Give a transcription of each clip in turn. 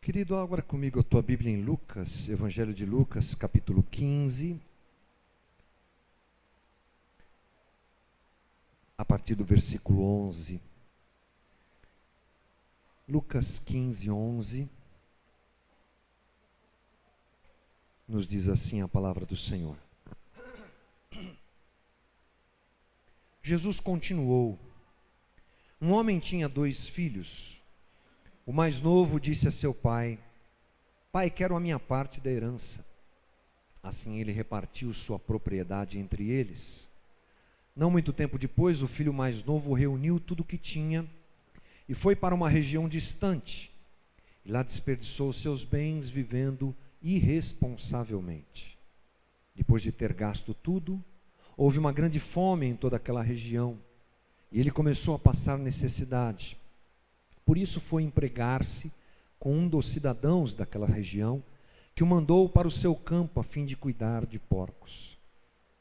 Querido, abra comigo a tua Bíblia em Lucas, Evangelho de Lucas, capítulo 15, a partir do versículo 11. Lucas 15, 11, nos diz assim a palavra do Senhor. Jesus continuou: um homem tinha 2 filhos. O mais novo disse a seu pai: Pai, quero a minha parte da herança. Assim ele repartiu sua propriedade entre eles. Não muito tempo depois, o filho mais novo reuniu tudo o que tinha e foi para uma região distante. E lá desperdiçou seus bens vivendo irresponsavelmente. Depois de ter gasto tudo, houve uma grande fome em toda aquela região e ele começou a passar necessidade. Por isso foi empregar-se com um dos cidadãos daquela região, que o mandou para o seu campo a fim de cuidar de porcos.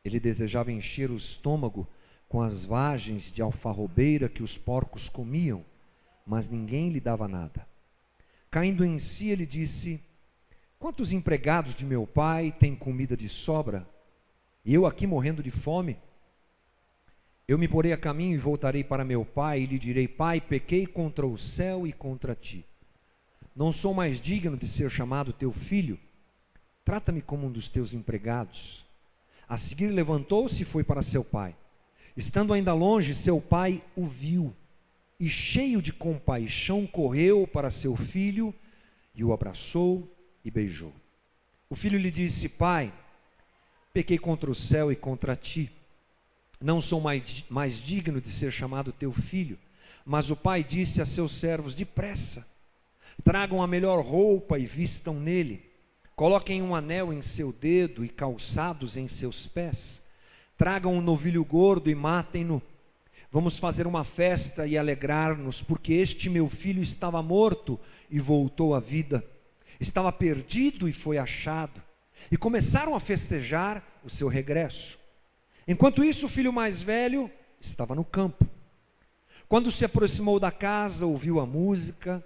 Ele desejava encher o estômago com as vagens de alfarrobeira que os porcos comiam, mas ninguém lhe dava nada. Caindo em si, ele disse: quantos empregados de meu pai têm comida de sobra, e eu aqui morrendo de fome? Eu me porei a caminho e voltarei para meu pai, e lhe direi: Pai, pequei contra o céu e contra ti. Não sou mais digno de ser chamado teu filho. Trata-me como um dos teus empregados. A seguir levantou-se e foi para seu pai. Estando ainda longe, seu pai o viu, e cheio de compaixão correu para seu filho, e o abraçou e beijou. O filho lhe disse: Pai, pequei contra o céu e contra ti. Não sou mais digno de ser chamado teu filho. Mas o pai disse a seus servos: depressa, tragam a melhor roupa e vistam nele. Coloquem um anel em seu dedo e calçados em seus pés. Tragam um novilho gordo e matem-no. Vamos fazer uma festa e alegrar-nos, porque este meu filho estava morto e voltou à vida. Estava perdido e foi achado. E começaram a festejar o seu regresso. Enquanto isso, o filho mais velho estava no campo. Quando se aproximou da casa, ouviu a música,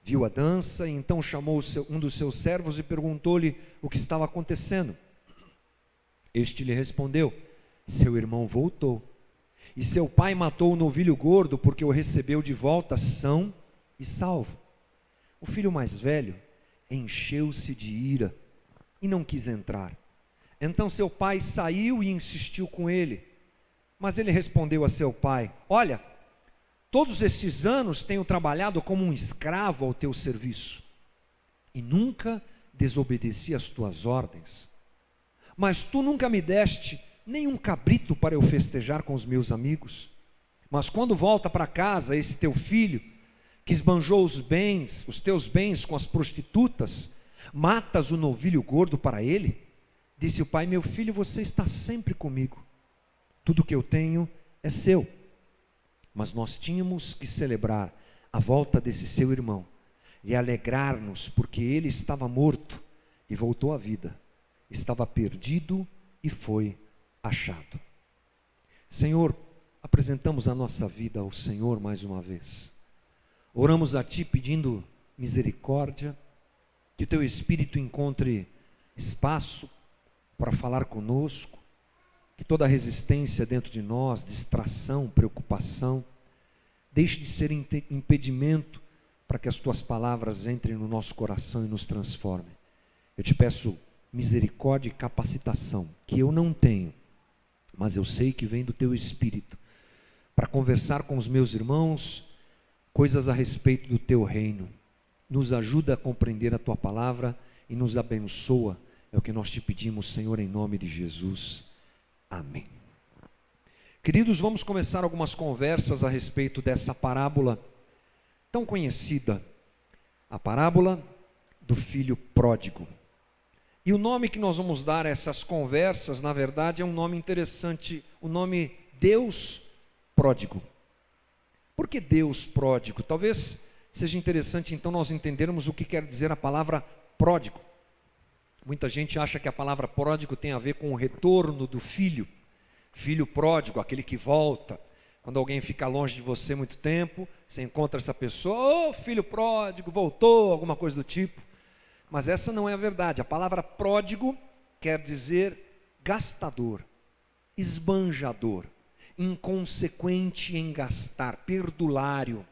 viu a dança, e então chamou um dos seus servos e perguntou-lhe o que estava acontecendo. Este lhe respondeu: seu irmão voltou, e seu pai matou o novilho gordo, porque o recebeu de volta são e salvo. O filho mais velho encheu-se de ira e não quis entrar. Então seu pai saiu e insistiu com ele. Mas ele respondeu a seu pai: olha, todos esses anos tenho trabalhado como um escravo ao teu serviço, e nunca desobedeci às tuas ordens. Mas tu nunca me deste nem um cabrito para eu festejar com os meus amigos. Mas quando volta para casa esse teu filho, que esbanjou os teus bens com as prostitutas, matas o novilho gordo para ele? Disse o pai: meu filho, você está sempre comigo, tudo que eu tenho é seu. Mas nós tínhamos que celebrar a volta desse seu irmão e alegrar-nos, porque ele estava morto e voltou à vida, estava perdido e foi achado. Senhor, apresentamos a nossa vida ao Senhor mais uma vez. Oramos a Ti pedindo misericórdia, que o Teu Espírito encontre espaço para falar conosco, que toda resistência dentro de nós, distração, preocupação, deixe de ser impedimento para que as Tuas palavras entrem no nosso coração e nos transformem. Eu te peço misericórdia e capacitação, que eu não tenho, mas eu sei que vem do Teu Espírito, para conversar com os meus irmãos, coisas a respeito do Teu reino. Nos ajuda a compreender a Tua palavra e nos abençoa. É o que nós te pedimos, Senhor, em nome de Jesus. Amém. Queridos, vamos começar algumas conversas a respeito dessa parábola tão conhecida, a parábola do filho pródigo. E o nome que nós vamos dar a essas conversas, na verdade, é um nome interessante, o nome Deus pródigo. Por que Deus pródigo? Talvez seja interessante então nós entendermos o que quer dizer a palavra pródigo. Muita gente acha que a palavra pródigo tem a ver com o retorno do filho pródigo, aquele que volta, Quando alguém fica longe de você muito tempo, você encontra essa pessoa, filho pródigo, voltou, alguma coisa do tipo. Mas essa não é a verdade. A palavra pródigo quer dizer gastador, esbanjador, inconsequente em gastar, perdulário.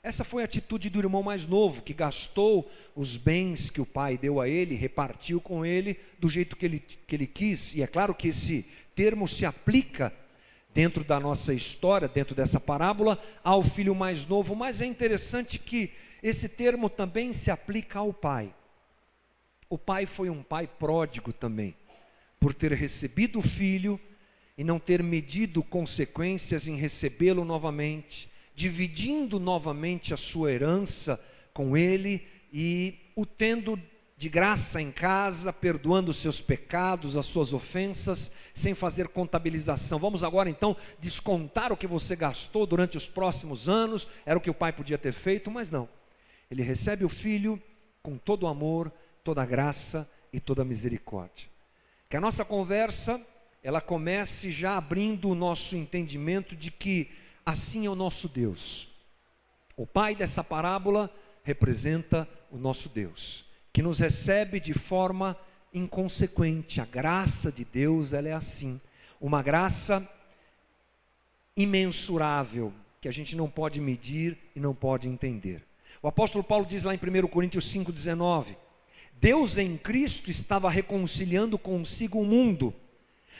Essa foi a atitude do irmão mais novo, que gastou os bens que o pai deu a ele, repartiu com ele do jeito que ele quis. E é claro que esse termo se aplica dentro da nossa história, dentro dessa parábola, ao filho mais novo. Mas é interessante que esse termo também se aplica ao pai. O pai foi um pai pródigo também, por ter recebido o filho e não ter medido consequências em recebê-lo novamente, dividindo novamente a sua herança com ele e o tendo de graça em casa, perdoando os seus pecados, as suas ofensas, sem fazer contabilização. Vamos agora então descontar o que você gastou durante os próximos anos. Era o que o pai podia ter feito, mas não. Ele recebe o filho com todo o amor, toda a graça e toda a misericórdia. Que a nossa conversa, ela comece já abrindo o nosso entendimento de que assim é o nosso Deus. O pai dessa parábola representa o nosso Deus, que nos recebe de forma inconsequente. A graça de Deus, ela é assim, uma graça imensurável, que a gente não pode medir e não pode entender. O apóstolo Paulo diz lá em 1 Coríntios 5,19, Deus em Cristo estava reconciliando consigo o mundo,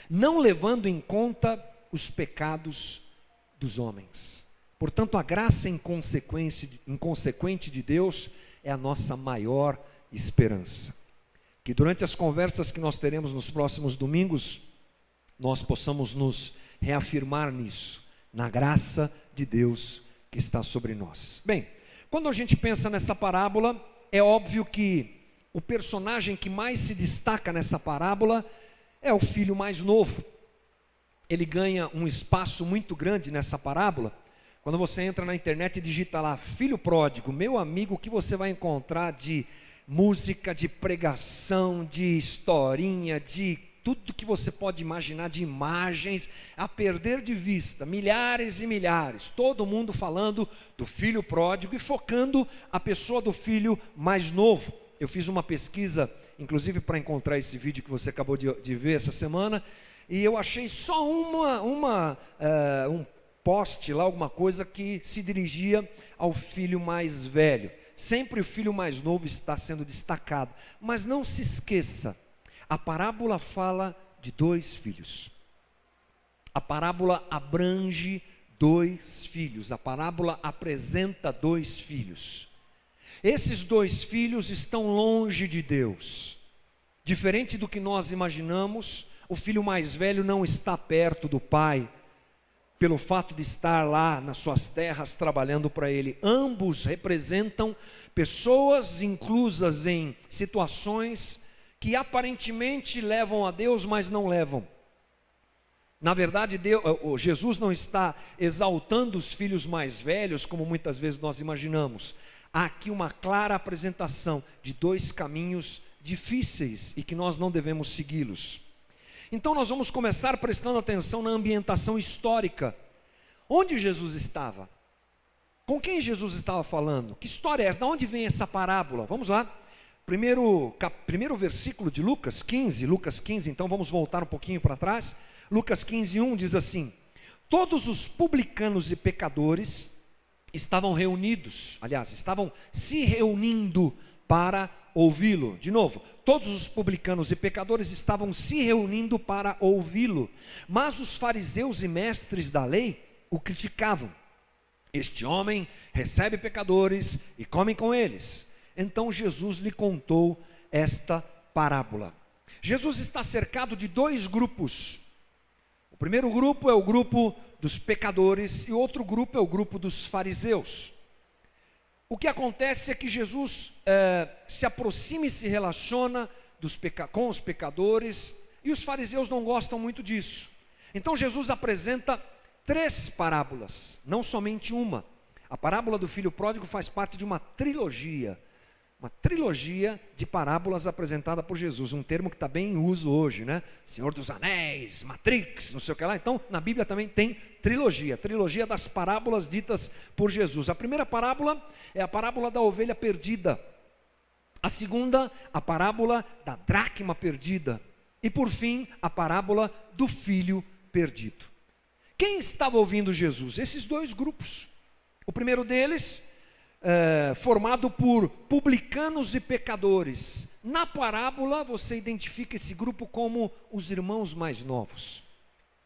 não levando em conta os pecados dos homens. Portanto, a graça inconsequente de Deus é a nossa maior esperança. Que durante as conversas que nós teremos nos próximos domingos, nós possamos nos reafirmar nisso, na graça de Deus que está sobre nós. Bem, quando a gente pensa nessa parábola, é óbvio que o personagem que mais se destaca nessa parábola é o filho mais novo. Ele ganha um espaço muito grande nessa parábola. Quando você entra na internet e digita lá, filho pródigo, meu amigo, o que você vai encontrar de música, de pregação, de historinha, de tudo que você pode imaginar, de imagens, a perder de vista, milhares e milhares, todo mundo falando do filho pródigo e focando a pessoa do filho mais novo. Eu fiz uma pesquisa, inclusive para encontrar esse vídeo que você acabou de ver essa semana, e eu achei só um post lá, alguma coisa que se dirigia ao filho mais velho. Sempre o filho mais novo está sendo destacado. Mas não se esqueça, a parábola fala de dois filhos. A parábola abrange dois filhos. A parábola apresenta dois filhos. Esses dois filhos estão longe de Deus. Diferente do que nós imaginamos, o filho mais velho não está perto do pai, pelo fato de estar lá nas suas terras trabalhando para ele. Ambos representam pessoas inclusas em situações que aparentemente levam a Deus, mas não levam. Na verdade, Jesus não está exaltando os filhos mais velhos, como muitas vezes nós imaginamos. Há aqui uma clara apresentação de dois caminhos difíceis e que nós não devemos segui-los. Então nós vamos começar prestando atenção na ambientação histórica. Onde Jesus estava? Com quem Jesus estava falando? Que história é essa? De onde vem essa parábola? Vamos lá. Primeiro versículo de Lucas 15, então vamos voltar um pouquinho para trás. Lucas 15:1 diz assim: todos os publicanos e pecadores estavam reunidos, estavam se reunindo para ouvi-lo. De novo, todos os publicanos e pecadores estavam se reunindo para ouvi-lo, mas os fariseus e mestres da lei o criticavam. Este homem recebe pecadores e come com eles. Então Jesus lhe contou esta parábola. Jesus está cercado de dois grupos. O primeiro grupo é o grupo dos pecadores e o outro grupo é o grupo dos fariseus. O que acontece é que Jesus se aproxima e se relaciona com os pecadores, e os fariseus não gostam muito disso. Então Jesus apresenta três parábolas, não somente uma. A parábola do filho pródigo faz parte de uma trilogia. Uma trilogia de parábolas apresentada por Jesus, um termo que está bem em uso hoje, né? Senhor dos Anéis, Matrix, não sei o que lá. Então, na Bíblia também tem trilogia das parábolas ditas por Jesus. A primeira parábola é a parábola da ovelha perdida. A segunda, a parábola da dracma perdida. E por fim, a parábola do filho perdido. Quem estava ouvindo Jesus? Esses dois grupos. O primeiro deles, formado por publicanos e pecadores. Na parábola você identifica esse grupo como os irmãos mais novos.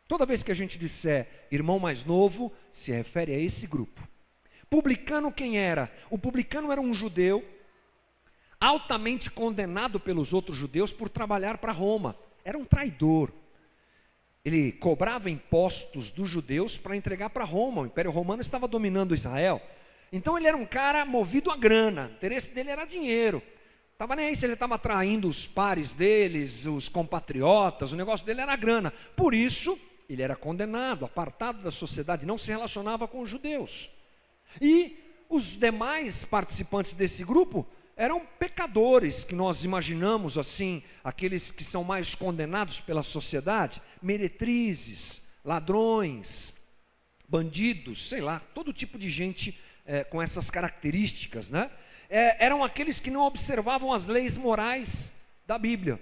Toda vez que a gente disser irmão mais novo, se refere a esse grupo. Publicano quem era? O publicano era um judeu altamente condenado pelos outros judeus por trabalhar para Roma. Era um traidor. Ele cobrava impostos dos judeus para entregar para Roma. O Império Romano estava dominando Israel. Então ele era um cara movido a grana, o interesse dele era dinheiro. Estava nem aí se ele estava atraindo os pares deles, os compatriotas, o negócio dele era a grana. Por isso, ele era condenado, apartado da sociedade, não se relacionava com os judeus. E os demais participantes desse grupo eram pecadores, que nós imaginamos assim, aqueles que são mais condenados pela sociedade, meretrizes, ladrões, bandidos, sei lá, todo tipo de gente com essas características, né? Eram aqueles que não observavam as leis morais da Bíblia.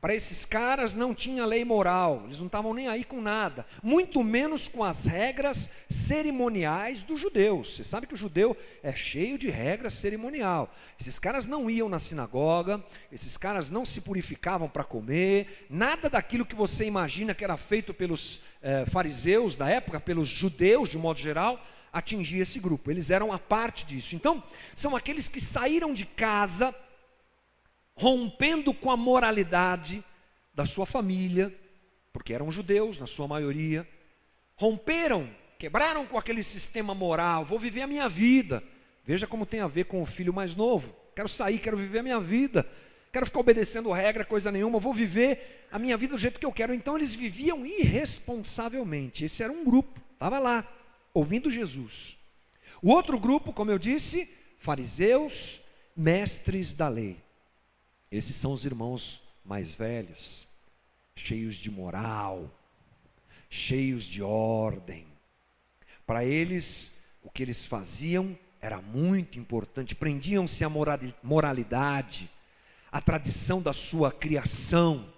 Para esses caras não tinha lei moral, eles não estavam nem aí com nada, muito menos com as regras cerimoniais dos judeus. Você sabe que o judeu é cheio de regras cerimonial. Esses caras não iam na sinagoga, esses caras não se purificavam para comer, nada daquilo que você imagina que era feito pelos fariseus da época, pelos judeus de modo geral, atingir esse grupo. Eles eram a parte disso. Então, são aqueles que saíram de casa rompendo com a moralidade da sua família, porque eram judeus na sua maioria, romperam, quebraram com aquele sistema moral. Vou viver a minha vida. Veja como tem a ver com o filho mais novo. Quero sair, quero viver a minha vida, quero ficar obedecendo regra, coisa nenhuma, vou viver a minha vida do jeito que eu quero. Então eles viviam irresponsavelmente. Esse era um grupo, estava lá ouvindo Jesus. O outro grupo, como eu disse, fariseus, mestres da lei. Esses são os irmãos mais velhos, cheios de moral, cheios de ordem. Para eles, o que eles faziam era muito importante, prendiam-se à moralidade, à tradição da sua criação,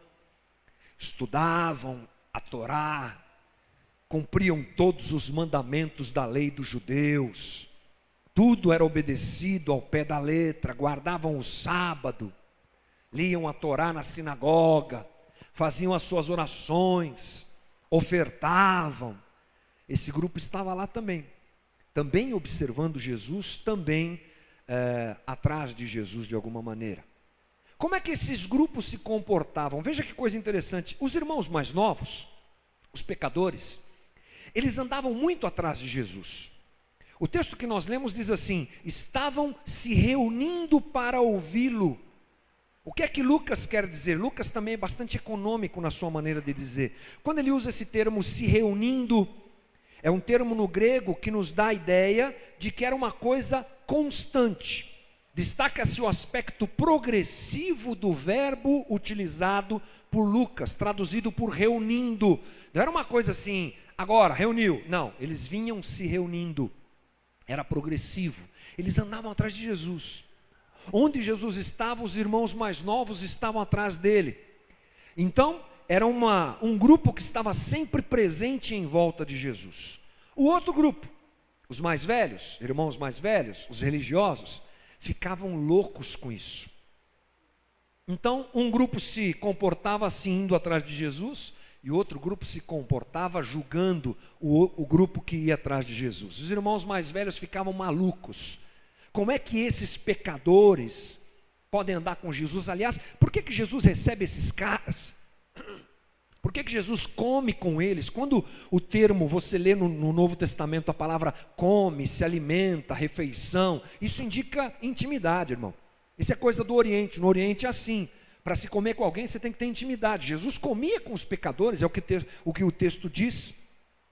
estudavam a Torá, cumpriam todos os mandamentos da lei dos judeus, tudo era obedecido ao pé da letra, guardavam o sábado, liam a Torá na sinagoga, faziam as suas orações, ofertavam. Esse grupo estava lá também observando Jesus, também atrás de Jesus de alguma maneira. Como é que esses grupos se comportavam? Veja que coisa interessante. Os irmãos mais novos, os pecadores, eles andavam muito atrás de Jesus. O texto que nós lemos diz assim: estavam se reunindo para ouvi-lo. O que é que Lucas quer dizer? Lucas também é bastante econômico na sua maneira de dizer. Quando ele usa esse termo se reunindo, é um termo no grego que nos dá a ideia de que era uma coisa constante. Destaca-se o aspecto progressivo do verbo utilizado por Lucas, traduzido por reunindo. Não era uma coisa assim, agora, reuniu. Não, eles vinham se reunindo. Era progressivo. Eles andavam atrás de Jesus. Onde Jesus estava, os irmãos mais novos estavam atrás dele. Então, era um grupo que estava sempre presente em volta de Jesus. O outro grupo, os mais velhos, irmãos mais velhos, os religiosos, ficavam loucos com isso. Então, um grupo se comportava assim, indo atrás de Jesus, e outro grupo se comportava julgando o grupo que ia atrás de Jesus. Os irmãos mais velhos ficavam malucos. Como é que esses pecadores podem andar com Jesus? Aliás, por que Jesus recebe esses caras? Por que Jesus come com eles? Quando o termo, você lê no Novo Testamento a palavra come, se alimenta, refeição, isso indica intimidade, irmão. Isso é coisa do Oriente. No Oriente é assim. Para se comer com alguém, você tem que ter intimidade. Jesus comia com os pecadores, é o que o texto diz.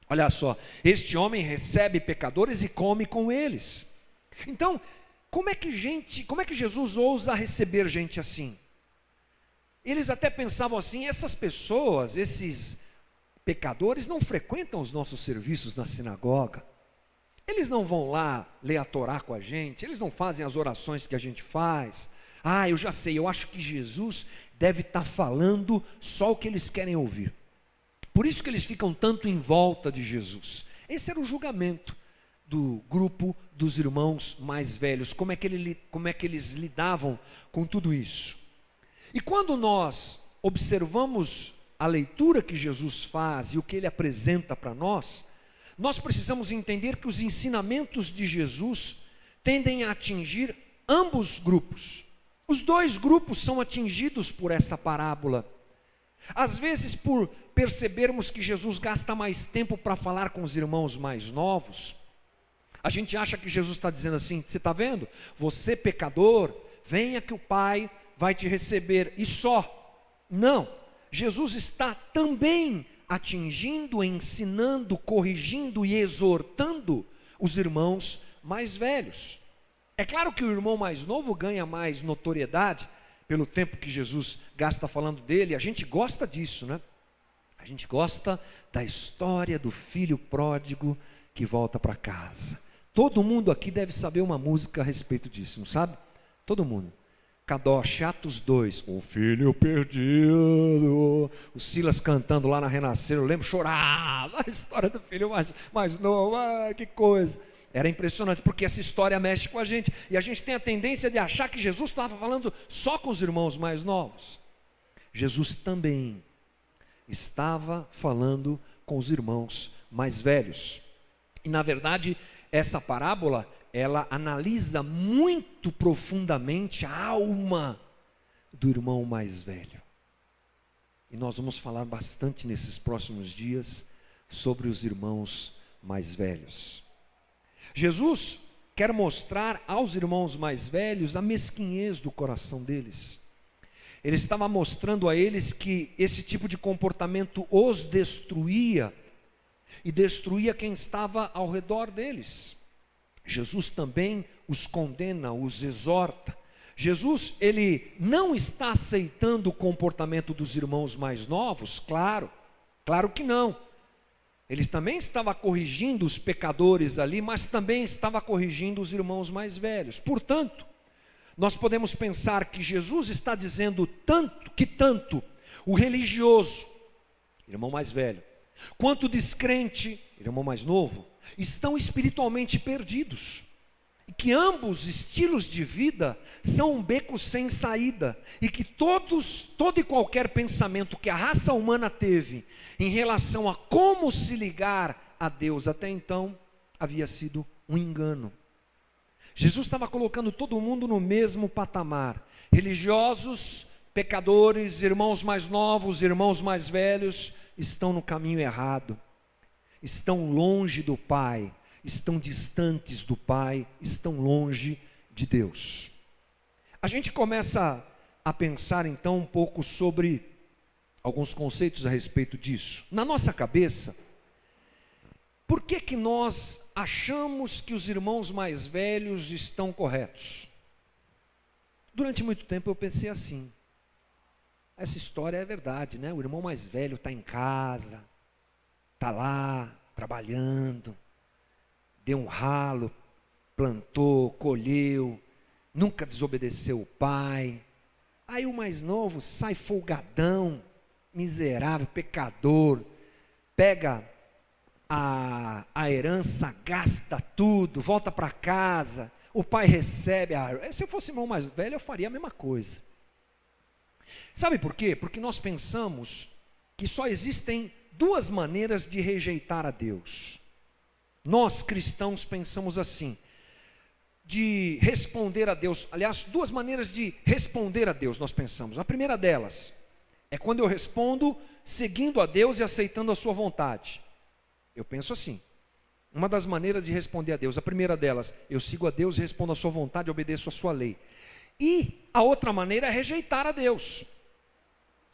Olha só, este homem recebe pecadores e come com eles. Então, como é que Jesus ousa receber gente assim? Eles até pensavam assim: essas pessoas, esses pecadores não frequentam os nossos serviços na sinagoga, eles não vão lá ler a Torá com a gente, eles não fazem as orações que a gente faz. Eu já sei, eu acho que Jesus deve estar falando só o que eles querem ouvir. Por isso que eles ficam tanto em volta de Jesus. Esse era o julgamento do grupo dos irmãos mais velhos, como é que eles lidavam com tudo isso. E quando nós observamos a leitura que Jesus faz e o que ele apresenta para nós, nós precisamos entender que os ensinamentos de Jesus tendem a atingir ambos grupos. Os dois grupos são atingidos por essa parábola. Às vezes, por percebermos que Jesus gasta mais tempo para falar com os irmãos mais novos, a gente acha que Jesus está dizendo assim: você está vendo? Você pecador, venha que o Pai vai te receber, e só. Não, Jesus está também atingindo, ensinando, corrigindo e exortando os irmãos mais velhos. É claro que o irmão mais novo ganha mais notoriedade pelo tempo que Jesus gasta falando dele. A gente gosta disso, né? A gente gosta da história do filho pródigo que volta para casa. Todo mundo aqui deve saber uma música a respeito disso, não sabe? Todo mundo. Kadosh, Atos 2, o filho perdido. O Silas cantando lá na Renascer, eu lembro, chorava a história do filho mais novo, que coisa. Era impressionante, porque essa história mexe com a gente, e a gente tem a tendência de achar que Jesus estava falando só com os irmãos mais novos. Jesus também estava falando com os irmãos mais velhos. E na verdade, essa parábola, ela analisa muito profundamente a alma do irmão mais velho. E nós vamos falar bastante nesses próximos dias sobre os irmãos mais velhos. Jesus quer mostrar aos irmãos mais velhos a mesquinhez do coração deles. Ele estava mostrando a eles que esse tipo de comportamento os destruía e destruía quem estava ao redor deles. Jesus também os condena, os exorta. Jesus, ele não está aceitando o comportamento dos irmãos mais novos? Claro que não. Ele também estava corrigindo os pecadores ali, mas também estava corrigindo os irmãos mais velhos. Portanto, nós podemos pensar que Jesus está dizendo tanto o religioso, irmão mais velho, quanto o descrente, irmão mais novo, estão espiritualmente perdidos, e que ambos estilos de vida são um beco sem saída, e que todo e qualquer pensamento que a raça humana teve em relação a como se ligar a Deus até então, havia sido um engano. Jesus estava colocando todo mundo no mesmo patamar, religiosos, pecadores, irmãos mais novos, irmãos mais velhos, estão no caminho errado, estão longe do Pai, estão distantes do Pai, estão longe de Deus. A gente começa a pensar então um pouco sobre alguns conceitos a respeito disso. Na nossa cabeça, por que nós achamos que os irmãos mais velhos estão corretos? Durante muito tempo eu pensei assim: essa história é verdade, né? O irmão mais velho está em casa, está lá trabalhando, deu um ralo, plantou, colheu, nunca desobedeceu o pai. Aí o mais novo sai folgadão, miserável, pecador, pega a herança, gasta tudo, volta para casa, o pai recebe. Se eu fosse irmão mais velho, eu faria a mesma coisa. Sabe por quê? Porque nós pensamos que só existem duas maneiras de rejeitar a Deus. Nós cristãos pensamos assim, de responder a Deus. Aliás, duas maneiras de responder a Deus nós pensamos. A primeira delas é quando eu respondo seguindo a Deus e aceitando a sua vontade. Eu penso assim. Uma das maneiras de responder a Deus, a primeira delas, eu sigo a Deus e respondo a sua vontade, obedeço a sua lei. E a outra maneira é rejeitar a Deus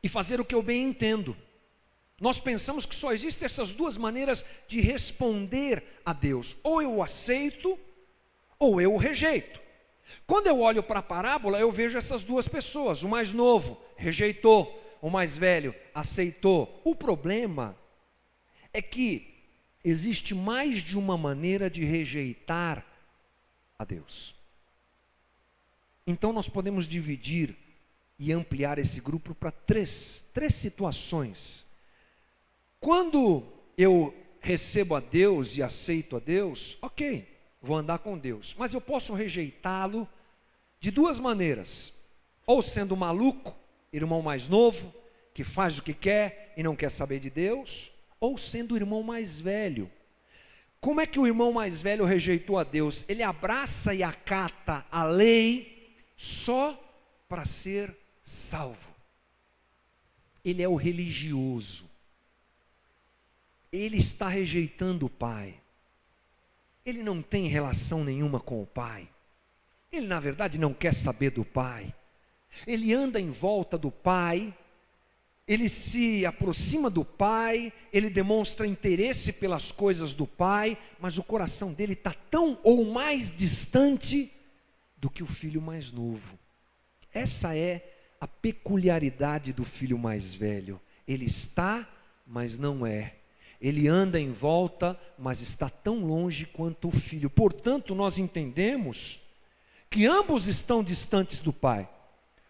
e fazer o que eu bem entendo. Nós pensamos que só existem essas duas maneiras de responder a Deus: ou eu o aceito, ou eu o rejeito. Quando eu olho para a parábola, eu vejo essas duas pessoas. O mais novo rejeitou, o mais velho aceitou. O problema é que existe mais de uma maneira de rejeitar a Deus. Então nós podemos dividir e ampliar esse grupo para três situações. Quando eu recebo a Deus e aceito a Deus, ok, vou andar com Deus, mas eu posso rejeitá-lo de duas maneiras: ou sendo maluco, irmão mais novo, que faz o que quer e não quer saber de Deus, ou sendo o irmão mais velho. Como é que o irmão mais velho rejeitou a Deus? Ele abraça e acata a lei só para ser salvo. Ele é o religioso. Ele está rejeitando o pai. Ele não tem relação nenhuma com o pai. Ele, na verdade, não quer saber do pai. Ele anda em volta do pai. Ele se aproxima do pai. Ele demonstra interesse pelas coisas do pai. Mas o coração dele está tão ou mais distante do que o filho mais novo. Essa é a peculiaridade do filho mais velho. Ele está, mas não é. Ele anda em volta, mas está tão longe quanto o filho. Portanto, nós entendemos que ambos estão distantes do pai.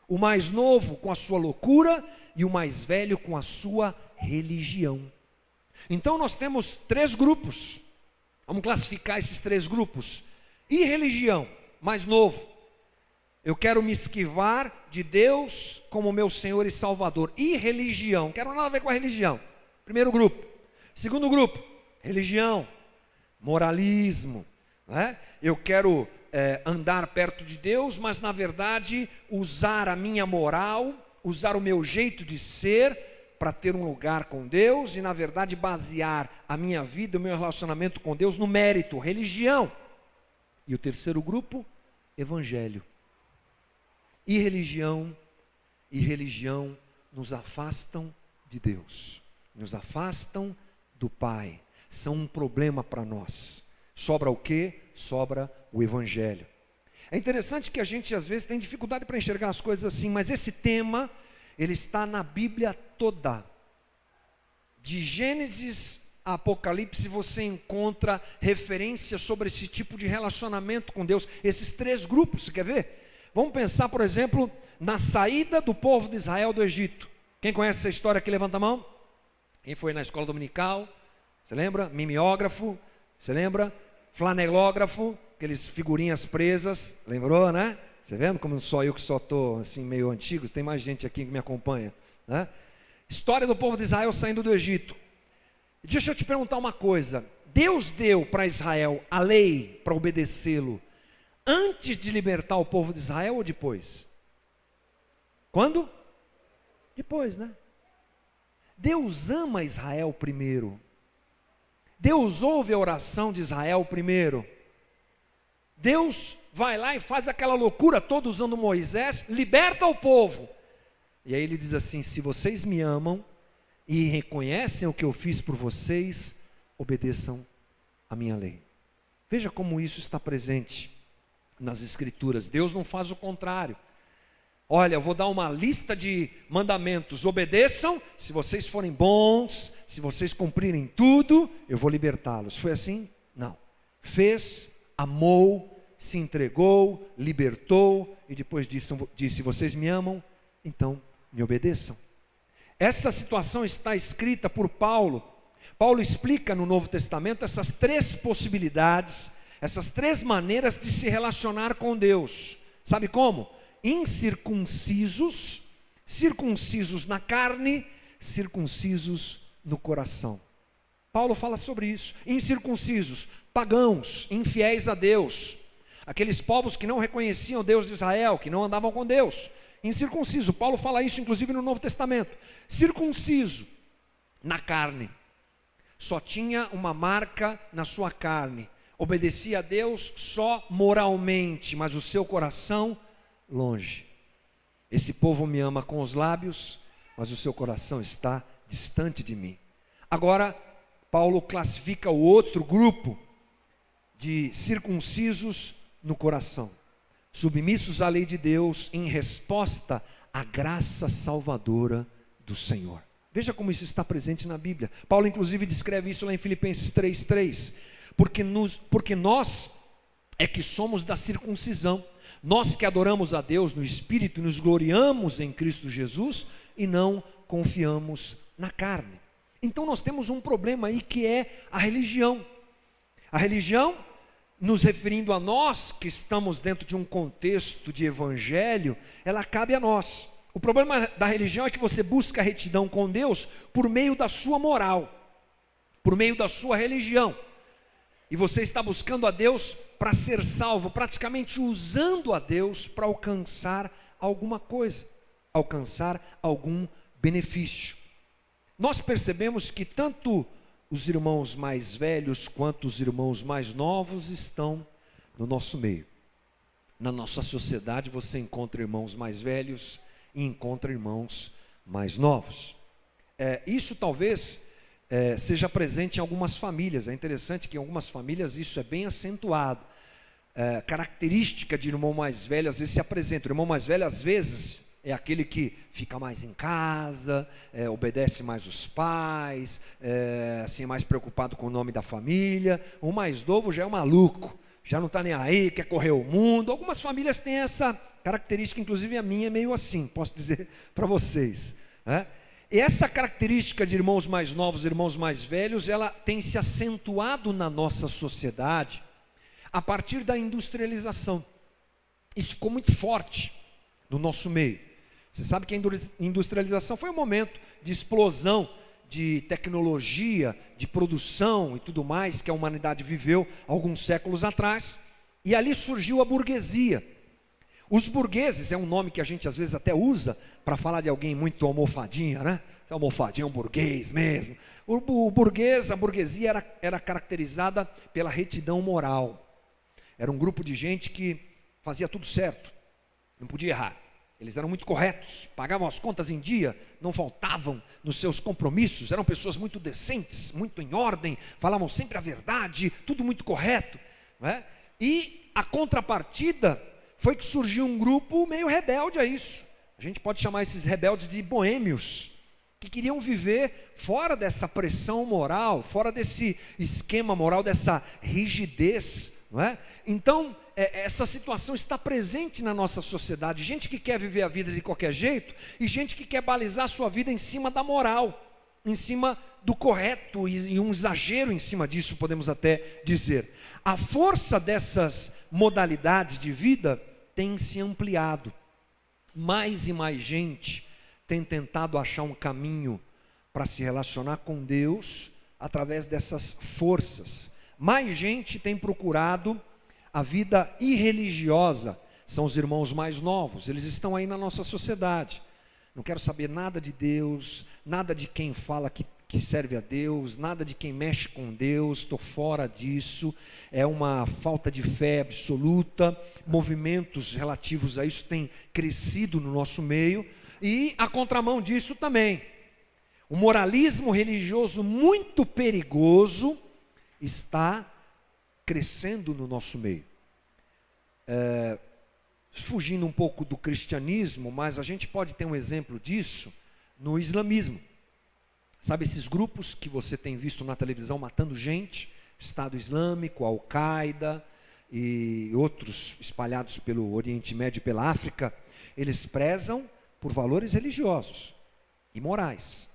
O mais novo com a sua loucura e o mais velho com a sua religião. Então nós temos três grupos. Vamos classificar esses três grupos. Irreligião, mais novo. Eu quero me esquivar de Deus como meu Senhor e Salvador. Irreligião, quero nada a ver com a religião. Primeiro grupo. Segundo grupo, religião, moralismo, né? Eu quero andar perto de Deus, mas na verdade usar a minha moral, usar o meu jeito de ser para ter um lugar com Deus e na verdade basear a minha vida, o meu relacionamento com Deus no mérito, religião. E o terceiro grupo, evangelho. Irreligião e religião nos afastam de Deus, nos afastam do Pai, são um problema para nós. Sobra o quê? Sobra o Evangelho. É interessante que a gente às vezes tem dificuldade para enxergar as coisas assim, mas esse tema, ele está na Bíblia toda. De Gênesis a Apocalipse você encontra referência sobre esse tipo de relacionamento com Deus, esses três grupos, você quer ver? Vamos pensar, por exemplo, na saída do povo de Israel do Egito. Quem conhece essa história aqui, levanta a mão. Quem foi na escola dominical? Você lembra? Mimeógrafo, você lembra? Flanelógrafo, aqueles figurinhas presas, lembrou, né? Você vendo como só eu que só estou assim meio antigo, tem mais gente aqui que me acompanha, né? História do povo de Israel saindo do Egito. Deixa eu te perguntar uma coisa, Deus deu para Israel a lei para obedecê-lo antes de libertar o povo de Israel ou depois? Quando? Depois, né? Deus ama Israel primeiro. Deus ouve a oração de Israel primeiro. Deus vai lá e faz aquela loucura toda usando Moisés, liberta o povo. E aí ele diz assim: se vocês me amam e reconhecem o que eu fiz por vocês, obedeçam a minha lei. Veja como isso está presente nas Escrituras. Deus não faz o contrário. Olha, eu vou dar uma lista de mandamentos, obedeçam, se vocês forem bons, se vocês cumprirem tudo, eu vou libertá-los. Foi assim? Não. Fez, amou, se entregou, libertou, e depois disse, vocês me amam, então me obedeçam. Essa situação está escrita por Paulo. Paulo explica no Novo Testamento essas três possibilidades, essas três maneiras de se relacionar com Deus. Sabe como? Incircuncisos, circuncisos na carne, circuncisos no coração. Paulo fala sobre isso. Incircuncisos, pagãos, infiéis a Deus, aqueles povos que não reconheciam o Deus de Israel, que não andavam com Deus. Incircunciso, Paulo fala isso inclusive no Novo Testamento. Circunciso na carne, só tinha uma marca na sua carne, obedecia a Deus só moralmente, mas o seu coração longe. Esse povo me ama com os lábios, mas o seu coração está distante de mim. Agora, Paulo classifica o outro grupo de circuncisos no coração. submissos à lei de Deus em resposta à graça salvadora do Senhor. Veja como isso está presente na Bíblia. Paulo inclusive descreve isso lá em Filipenses 3:3. Porque nós é que somos da circuncisão, nós que adoramos a Deus no Espírito e nos gloriamos em Cristo Jesus e não confiamos na carne. Então nós temos um problema aí que é a religião. A religião, nos referindo a nós que estamos dentro de um contexto de evangelho, ela cabe a nós. O problema da religião é que você busca a retidão com Deus por meio da sua moral, por meio da sua religião. E você está buscando a Deus para ser salvo, praticamente usando a Deus para alcançar alguma coisa, alcançar algum benefício. Nós percebemos que tanto os irmãos mais velhos quanto os irmãos mais novos estão no nosso meio. Na nossa sociedade você encontra irmãos mais velhos e encontra irmãos mais novos. Isso talvez seja presente em algumas famílias. É interessante que em algumas famílias isso é bem acentuado. Característica de irmão mais velho às vezes se apresenta. O irmão mais velho às vezes é aquele que fica mais em casa, obedece mais os pais, assim, mais preocupado com o nome da família. O mais novo já é um maluco, já não está nem aí, quer correr o mundo. Algumas famílias têm essa característica, inclusive a minha é meio assim, posso dizer para vocês. E essa característica de irmãos mais novos, irmãos mais velhos, ela tem se acentuado na nossa sociedade a partir da industrialização. Isso ficou muito forte no nosso meio. Você sabe que a industrialização foi um momento de explosão de tecnologia, de produção e tudo mais que a humanidade viveu alguns séculos atrás. E ali surgiu a burguesia. Os burgueses é um nome que a gente às vezes até usa para falar de alguém muito almofadinha, né? Almofadinha é um burguês mesmo. O burguês, a burguesia era caracterizada pela retidão moral. Era um grupo de gente que fazia tudo certo, não podia errar. Eles eram muito corretos, pagavam as contas em dia, não faltavam nos seus compromissos, eram pessoas muito decentes, muito em ordem, falavam sempre a verdade, tudo muito correto, né? E a contrapartida foi que surgiu um grupo meio rebelde a isso. A gente pode chamar esses rebeldes de boêmios, que queriam viver fora dessa pressão moral, fora desse esquema moral, dessa rigidez, não é? Então, essa situação está presente na nossa sociedade. Gente que quer viver a vida de qualquer jeito e gente que quer balizar a sua vida em cima da moral, em cima do correto e um exagero em cima disso, podemos até dizer. A força dessas modalidades de vida tem se ampliado. Mais e mais gente tem tentado achar um caminho para se relacionar com Deus através dessas forças. Mais gente tem procurado a vida irreligiosa. São os irmãos mais novos, eles estão aí na nossa sociedade. Não quero saber nada de Deus, nada de quem fala que serve a Deus, nada de quem mexe com Deus, estou fora disso. É uma falta de fé absoluta. Movimentos relativos a isso têm crescido no nosso meio. E a contramão disso também, o moralismo religioso muito perigoso está crescendo no nosso meio. Fugindo um pouco do cristianismo, mas a gente pode ter um exemplo disso no islamismo. Sabe esses grupos que você tem visto na televisão matando gente? Estado Islâmico, Al-Qaeda e outros espalhados pelo Oriente Médio e pela África. Eles prezam por valores religiosos e morais.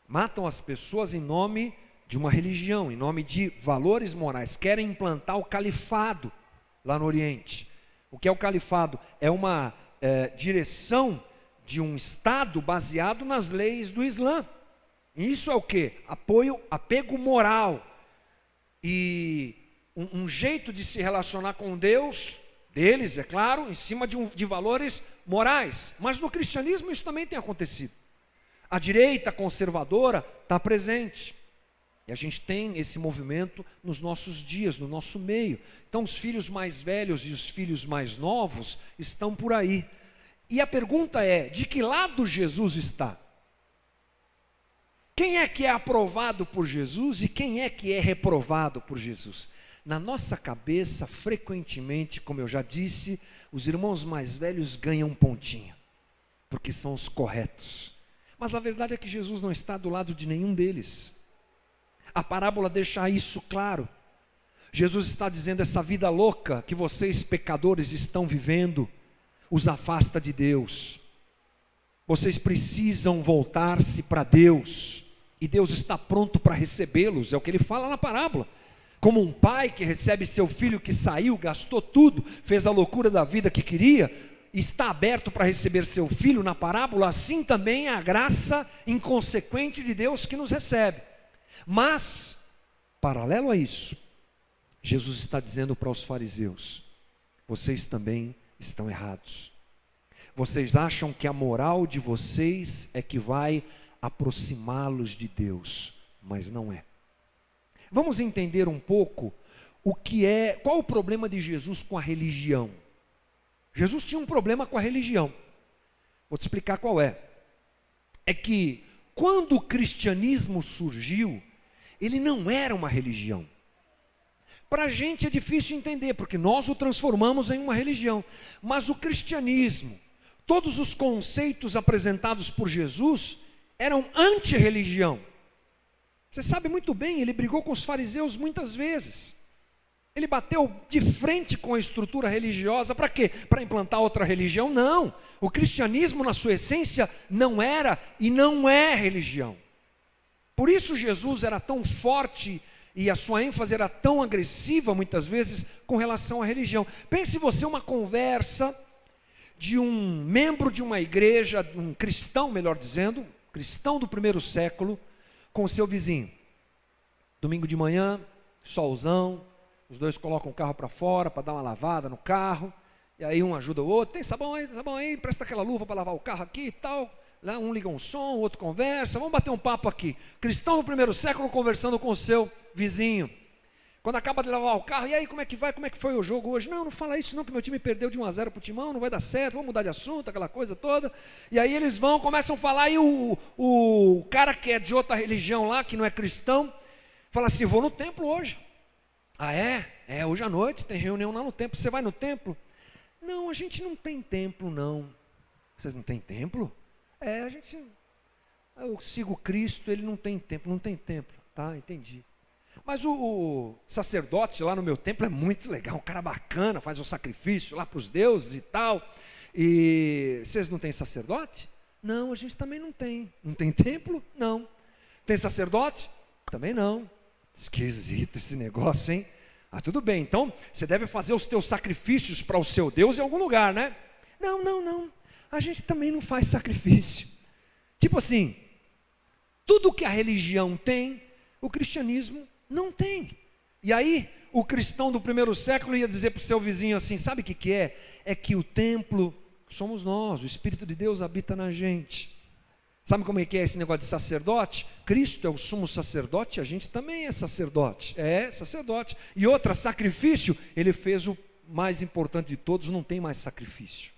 Matam as pessoas em nome de uma religião, em nome de valores morais. Querem implantar o califado lá no Oriente. O que é o califado? É uma direção de um Estado baseado nas leis do Islã. E isso é o quê? Apego moral. E um jeito de se relacionar com Deus, deles, é claro, em cima de valores morais. Mas no cristianismo isso também tem acontecido. A direita conservadora está presente. E a gente tem esse movimento nos nossos dias, no nosso meio. Então os filhos mais velhos e os filhos mais novos estão por aí. E a pergunta é, de que lado Jesus está? Quem é que é aprovado por Jesus e quem é que é reprovado por Jesus? Na nossa cabeça, frequentemente, como eu já disse, os irmãos mais velhos ganham um pontinho, porque são os corretos. Mas a verdade é que Jesus não está do lado de nenhum deles. A parábola deixa isso claro. Jesus está dizendo: essa vida louca que vocês pecadores estão vivendo os afasta de Deus. Vocês precisam voltar-se para Deus, e Deus está pronto para recebê-los. É o que ele fala na parábola. Como um pai que recebe seu filho que saiu, gastou tudo, fez a loucura da vida que queria, está aberto para receber seu filho na parábola, assim também é a graça inconsequente de Deus que nos recebe. Mas, paralelo a isso, Jesus está dizendo para os fariseus: vocês também estão errados. Vocês acham que a moral de vocês é que vai aproximá-los de Deus, mas não é. Vamos entender um pouco qual o problema de Jesus com a religião. Jesus tinha um problema com a religião. Vou te explicar qual é. É que quando o cristianismo surgiu, ele não era uma religião. Para a gente é difícil entender, porque nós o transformamos em uma religião. Mas o cristianismo, todos os conceitos apresentados por Jesus eram anti-religião. Você sabe muito bem, ele brigou com os fariseus muitas vezes. Ele bateu de frente com a estrutura religiosa. Para quê? Para implantar outra religião? Não. O cristianismo, na sua essência, não era e não é religião. Por isso Jesus era tão forte e a sua ênfase era tão agressiva, muitas vezes, com relação à religião. Pense você uma conversa de um membro de uma igreja, um cristão, melhor dizendo, cristão do primeiro século, com o seu vizinho. Domingo de manhã, solzão, os dois colocam o carro para fora para dar uma lavada no carro, e aí um ajuda o outro: tem sabão aí, presta aquela luva para lavar o carro aqui e tal. Lá um liga um som, o outro conversa, vamos bater um papo aqui. Cristão do primeiro século conversando com o seu vizinho. Quando acaba de lavar o carro: e aí, como é que vai? Como é que foi o jogo hoje? Não fala isso não, que meu time perdeu de 1-0 para o Timão, não vai dar certo, vamos mudar de assunto, aquela coisa toda. E aí eles começam a falar, e o cara que é de outra religião lá, que não é cristão, fala assim: vou no templo hoje. Ah, é? Hoje à noite tem reunião lá no templo. Você vai no templo? Não, a gente não tem templo, não. Vocês não têm templo? Eu sigo Cristo, ele não tem templo. Tá, entendi. Mas o sacerdote lá no meu templo é muito legal, um cara bacana, faz um sacrifício lá para os deuses e tal. E vocês não têm sacerdote? Não, a gente também não tem. Não tem templo? Não. Tem sacerdote? Também não. Esquisito esse negócio, hein? Ah, tudo bem, então você deve fazer os teus sacrifícios para o seu Deus em algum lugar, né? Não. A gente também não faz sacrifício. Tipo assim, tudo que a religião tem, o cristianismo não tem. E aí, o cristão do primeiro século ia dizer para o seu vizinho assim: sabe o que é? É que o templo somos nós, o Espírito de Deus habita na gente. Sabe como é que é esse negócio de sacerdote? Cristo é o sumo sacerdote, a gente também é sacerdote. Sacerdote. E outra, sacrifício, ele fez o mais importante de todos, não tem mais sacrifício.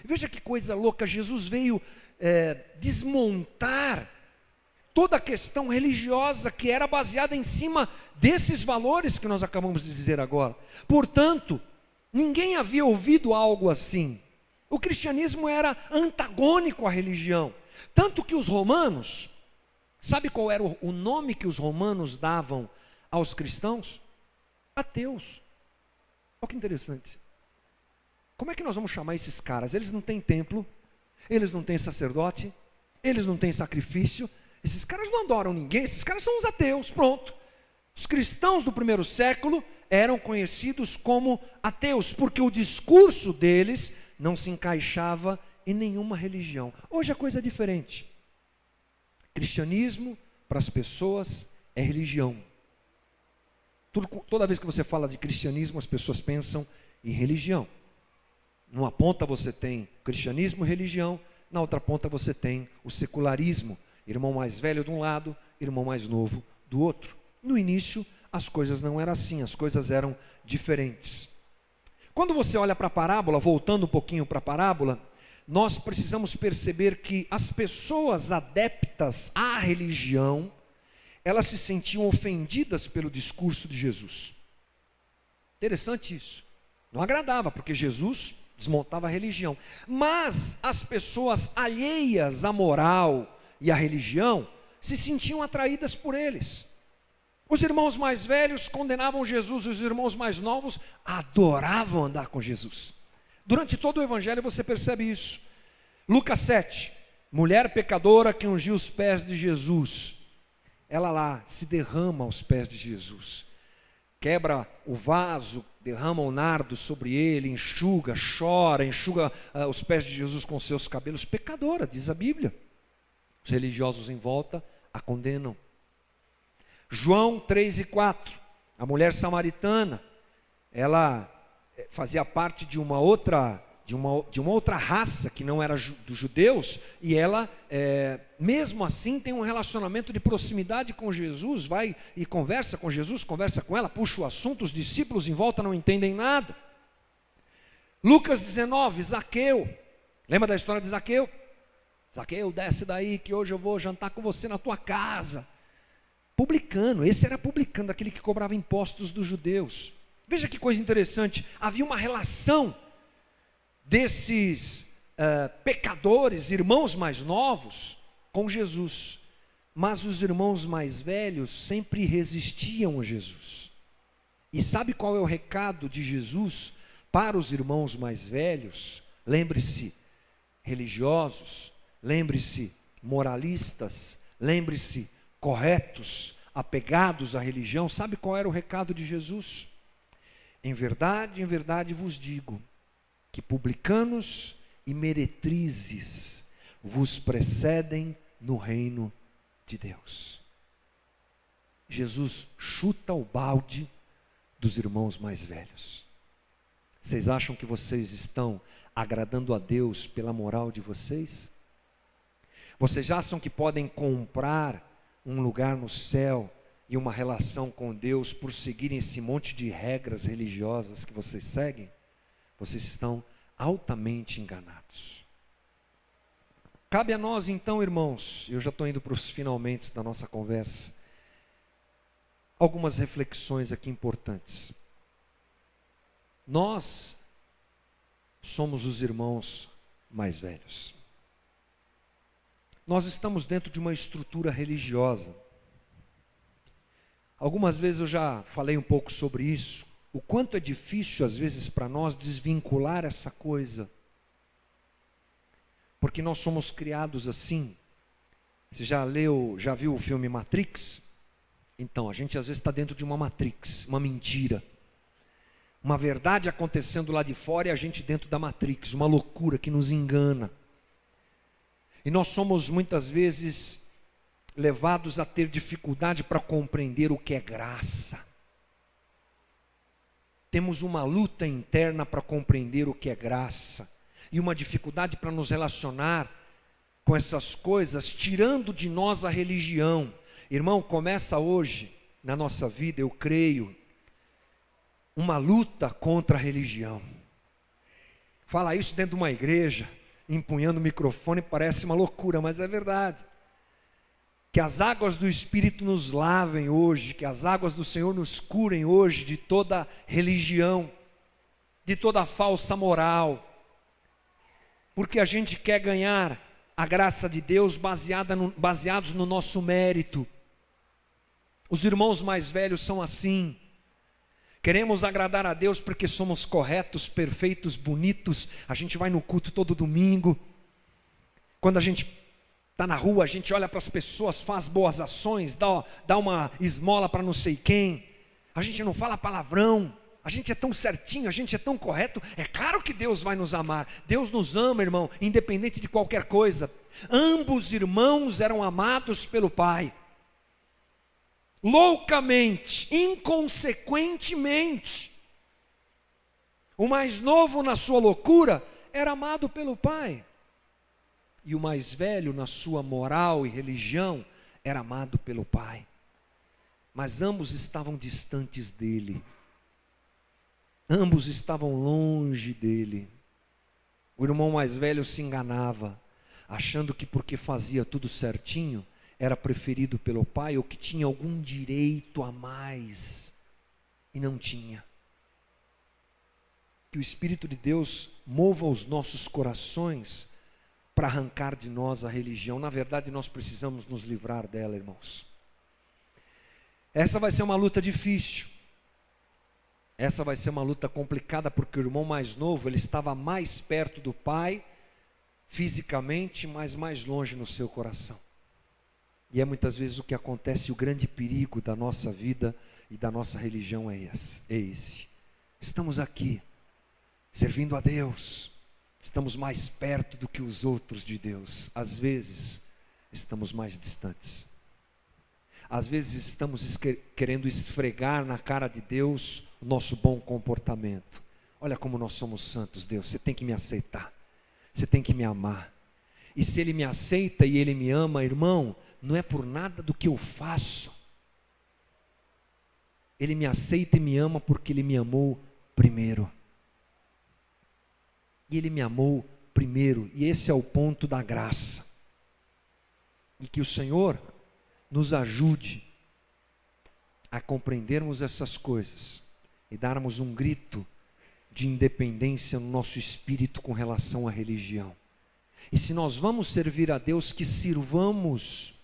Veja que coisa louca, Jesus veio desmontar toda a questão religiosa que era baseada em cima desses valores que nós acabamos de dizer agora. Portanto, ninguém havia ouvido algo assim. O cristianismo era antagônico à religião. Tanto que os romanos, sabe qual era o nome que os romanos davam aos cristãos? Ateus. Olha que interessante. Como é que nós vamos chamar esses caras? Eles não têm templo, eles não têm sacerdote, eles não têm sacrifício. Esses caras não adoram ninguém, esses caras são os ateus, pronto. Os cristãos do primeiro século eram conhecidos como ateus, porque o discurso deles não se encaixava em nenhuma religião. Hoje a coisa é diferente. Cristianismo, para as pessoas, é religião. Toda vez que você fala de cristianismo, as pessoas pensam em religião. Numa ponta você tem cristianismo e religião, na outra ponta você tem o secularismo. Irmão mais velho de um lado, irmão mais novo do outro. No início, as coisas não eram assim, as coisas eram diferentes. Quando você olha para a parábola, voltando um pouquinho para a parábola, nós precisamos perceber que as pessoas adeptas à religião, elas se sentiam ofendidas pelo discurso de Jesus. Interessante isso. Não agradava, porque Jesus desmontava a religião. Mas as pessoas alheias à moral e à religião se sentiam atraídas por eles. Os irmãos mais velhos condenavam Jesus, os irmãos mais novos adoravam andar com Jesus. Durante todo o evangelho você percebe isso. Lucas 7, mulher pecadora que ungiu os pés de Jesus. Ela lá se derrama aos pés de Jesus. Quebra o vaso, derrama o nardo sobre ele, enxuga, chora, enxuga os pés de Jesus com seus cabelos. Pecadora, diz a Bíblia. Os religiosos em volta a condenam. João 3 e 4, a mulher samaritana, ela fazia parte de uma outra raça que não era dos judeus, e ela, mesmo assim, tem um relacionamento de proximidade com Jesus, vai e conversa com Jesus, conversa com ela, puxa o assunto, os discípulos em volta não entendem nada. Lucas 19, Zaqueu, lembra da história de Zaqueu? Zaqueu, desce daí que hoje eu vou jantar com você na tua casa. Publicano, esse era publicano, aquele que cobrava impostos dos judeus. Veja que coisa interessante, havia uma relação desses pecadores, irmãos mais novos, com Jesus. Mas os irmãos mais velhos sempre resistiam a Jesus. E sabe qual é o recado de Jesus para os irmãos mais velhos? Lembre-se, religiosos, lembre-se, moralistas, lembre-se, corretos, apegados à religião. Sabe qual era o recado de Jesus? Em verdade vos digo, que publicanos e meretrizes vos precedem no reino de Deus. Jesus chuta o balde dos irmãos mais velhos. Vocês acham que vocês estão agradando a Deus pela moral de vocês? Vocês acham que podem comprar um lugar no céu e uma relação com Deus por seguirem esse monte de regras religiosas que vocês seguem? Vocês estão altamente enganados. Cabe a nós então, irmãos, eu já estou indo para os finalmente da nossa conversa, algumas reflexões aqui importantes. Nós somos os irmãos mais velhos. Nós estamos dentro de uma estrutura religiosa. Algumas vezes eu já falei um pouco sobre isso, o quanto é difícil às vezes para nós desvincular essa coisa, porque nós somos criados assim. Você já viu o filme Matrix? Então, a gente às vezes está dentro de uma Matrix, uma mentira, uma verdade acontecendo lá de fora e a gente dentro da Matrix, uma loucura que nos engana. E nós somos muitas vezes levados a ter dificuldade para compreender o que é graça. Temos uma luta interna para compreender o que é graça, e uma dificuldade para nos relacionar com essas coisas, tirando de nós a religião. Irmão, começa hoje, na nossa vida, eu creio, uma luta contra a religião. Fala isso dentro de uma igreja, empunhando o microfone, parece uma loucura, mas é verdade. Que as águas do Espírito nos lavem hoje, que as águas do Senhor nos curem hoje de toda religião, de toda falsa moral, porque a gente quer ganhar a graça de Deus baseados no nosso mérito. Os irmãos mais velhos são assim. Queremos agradar a Deus porque somos corretos, perfeitos, bonitos. A gente vai no culto todo domingo. Quando a gente está na rua, a gente olha para as pessoas, faz boas ações, dá uma esmola para não sei quem. A gente não fala palavrão. A gente é tão certinho, a gente é tão correto. É claro que Deus vai nos amar. Deus nos ama, irmão, independente de qualquer coisa. Ambos irmãos eram amados pelo Pai. Loucamente, inconsequentemente. O mais novo, na sua loucura, era amado pelo Pai. E o mais velho, na sua moral e religião, era amado pelo Pai. Mas ambos estavam distantes dele. Ambos estavam longe dele. O irmão mais velho se enganava, achando que porque fazia tudo certinho, era preferido pelo pai, ou que tinha algum direito a mais, e não tinha. que o Espírito de Deus mova os nossos corações para arrancar de nós a religião. Na verdade, nós precisamos nos livrar dela, irmãos. Essa vai ser uma luta difícil. Essa vai ser uma luta complicada, porque o irmão mais novo, ele estava mais perto do pai, fisicamente, mas mais longe no seu coração. E é muitas vezes o que acontece, o grande perigo da nossa vida e da nossa religião é esse. Estamos aqui, servindo a Deus, estamos mais perto do que os outros de Deus. Às vezes, estamos mais distantes. Às vezes estamos querendo esfregar na cara de Deus o nosso bom comportamento. Olha como nós somos santos, Deus, você tem que me aceitar, você tem que me amar. E se Ele me aceita e Ele me ama, irmão, não é por nada do que eu faço. Ele me aceita e me ama porque Ele me amou primeiro. E Ele me amou primeiro, e esse é o ponto da graça. E que o Senhor nos ajude a compreendermos essas coisas e darmos um grito de independência no nosso espírito com relação à religião. E se nós vamos servir a Deus, que sirvamos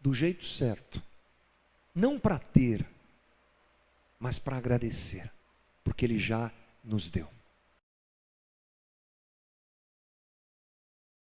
do jeito certo, não para ter, mas para agradecer, porque Ele já nos deu.